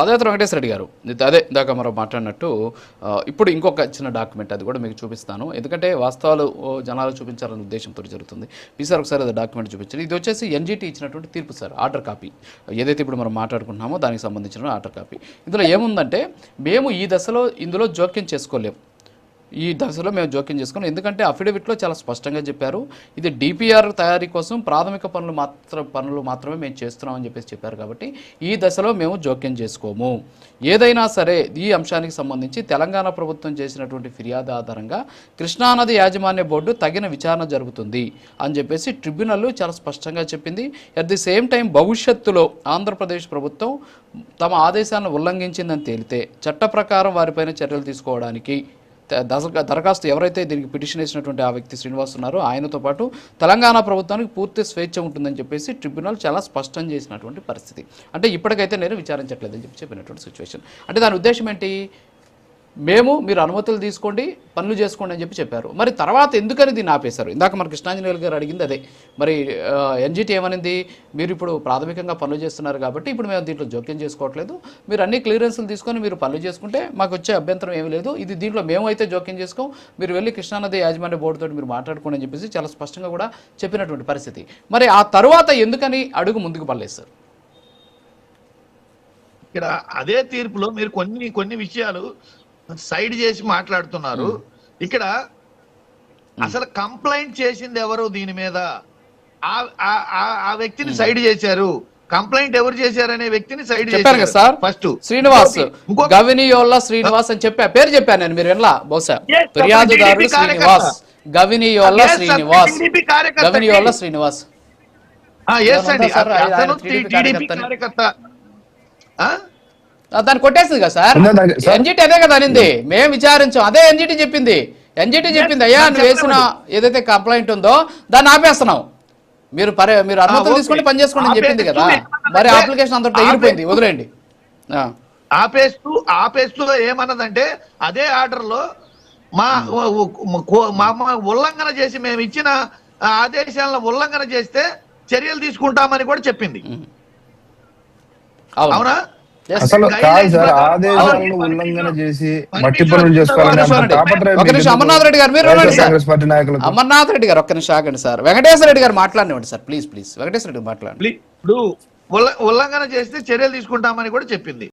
పాదయాత్ర వెంకటేశ్వర రెడ్డి గారు అదే ఇందాక మనం మాట్లాడినట్టు ఇప్పుడు ఇంకొక చిన్న డాక్యుమెంట్ అది కూడా మీకు చూపిస్తాను. ఎందుకంటే వాస్తవాలు జనాలు చూపించాలనే ఉద్దేశంతో జరుగుతుంది. ఈసారి ఒకసారి అది డాక్యుమెంట్ చూపించండి. ఇది వచ్చేసి ఎన్జిటి ఇచ్చినటువంటి తీర్పు సార్, ఆర్డర్ కాపీ. ఏదైతే ఇప్పుడు మనం మాట్లాడుకుంటున్నామో దానికి సంబంధించిన ఆర్డర్ కాపీ. ఇందులో ఏముందంటే మేము ఈ దశలో ఇందులో జోక్యం చేసుకోలేము, ఈ దశలో మేము జోక్యం చేసుకున్నాం. ఎందుకంటే అఫిడవిట్లో చాలా స్పష్టంగా చెప్పారు, ఇది డిపిఆర్ తయారీ కోసం ప్రాథమిక పనులు మాత్రమే మేము చేస్తున్నామని చెప్పారు. కాబట్టి ఈ దశలో మేము జోక్యం చేసుకోము. ఏదైనా సరే ఈ అంశానికి సంబంధించి తెలంగాణ ప్రభుత్వం చేసినటువంటి ఫిర్యాదు ఆధారంగా కృష్ణానది యాజమాన్య బోర్డు తగిన విచారణ జరుగుతుంది అని చెప్పేసి ట్రిబ్యునల్ చాలా స్పష్టంగా చెప్పింది. అట్ ది సేమ్ టైం భవిష్యత్తులో ఆంధ్రప్రదేశ్ ప్రభుత్వం తమ ఆదేశాలను ఉల్లంఘించిందని తేలితే చట్ట ప్రకారం వారిపైన చర్యలు తీసుకోవడానికి దరఖాస్తు ఎవరైతే దీనికి పిటిషన్ వేసినటువంటి ఆ వ్యక్తి శ్రీనివాస్ ఉన్నారో ఆయనతో పాటు తెలంగాణ ప్రభుత్వానికి పూర్తి స్వేచ్ఛ ఉంటుందని చెప్పేసి ట్రిబ్యునల్ చాలా స్పష్టం చేసినటువంటి పరిస్థితి. అంటే ఇప్పటికైతే నేను విచారించట్లేదని చెప్పినటువంటి సిచ్యువేషన్. అంటే దాని ఉద్దేశం ఏంటి, మీరు అనుమతులు తీసుకోండి, పనులు చేసుకోండి అని చెప్పారు. మరి తర్వాత ఎందుకని దీన్ని ఆపేశారు? ఇందాక మన కృష్ణాంజనేయులు గారు అడిగింది అదే. మరి ఎన్జిటి ఏమనింది, మీరు ఇప్పుడు ప్రాథమికంగా పనులు చేస్తున్నారు కాబట్టి ఇప్పుడు మేము దీంట్లో జోక్యం చేసుకోవట్లేదు, మీరు అన్ని క్లియరెన్స్లు తీసుకొని మీరు పనులు చేసుకుంటే మాకు వచ్చే అభ్యంతరం ఏమీ లేదు, ఇది దీంట్లో మేము అయితే జోక్యం చేసుకోం, మీరు వెళ్ళి కృష్ణానది యాజమాన్య బోర్డుతో మీరు మాట్లాడుకోండి అని చెప్పేసి చాలా స్పష్టంగా కూడా చెప్పినటువంటి పరిస్థితి. మరి ఆ తర్వాత ఎందుకని అడుగు ముందుకు పడలేదు సార్? ఇక్కడ అదే తీర్పులో మీరు కొన్ని విషయాలు సైడ్ చేసి మాట్లాడుతున్నారు. ఇక్కడ అసలు కంప్లైంట్ చేసింది ఎవరు, దీని మీద ఆ వ్యక్తిని సైడ్ చేశారు. కంప్లైంట్ ఎవరు చేశారనే వ్యక్తిని సైడ్ చేశారు సార్. ఫస్ట్ శ్రీనివాస్, గవినియోల్ల శ్రీనివాస్ అని పేరు చెప్పాను నేను, మీరు వినలా బహుశా. ఫిర్యాదుదారుడు శ్రీనివాస్, గవినియోల్ల శ్రీనివాస్, గవినియోల్ల శ్రీనివాస్. దాన్ని కొట్టేసింది కదా సార్, ఎన్జిటి అదే కదా అనింది, మేము విచారించాం, అదే ఎన్జిటి చెప్పింది. అయ్యా నువ్వు వేసిన ఏదైతే కంప్లైంట్ ఉందో దాన్ని ఆపేస్తున్నావు, మీరు అనుమతులు తీసుకొని పని చేసుకోండి అని చెప్పింది కదా. మరి అప్లికేషన్ అంతా ఎగిరిపోయింది, వదిలేండి. ఆపేస్తూ ఏమన్నదంటే అదే ఆర్డర్ లో మా ఉల్లంఘన చేసి మేము ఇచ్చిన ఆదేశాలను ఉల్లంఘన చేస్తే చర్యలు తీసుకుంటామని కూడా చెప్పింది. అవునా? అసలు కాదు సార్, ఆదేశాలను ఉల్లంఘన చేసి మట్టి పనులు చేసుకోవాలని అమర్నాథ్ రెడ్డి గారు, మీరు కాంగ్రెస్ పార్టీ నాయకులు. అమర్నాథ్ రెడ్డి గారు ఒక్క నిమిషం ఆగండి సార్, వెంకటేశ్వర రెడ్డి గారు మాట్లాడినండి సార్, ప్లీజ్. వెంకటేశ్వర రెడ్డి మాట్లాడండి. ఇప్పుడు ఉల్లంఘన చేస్తే చర్యలు తీసుకుంటామని కూడా చెప్పింది.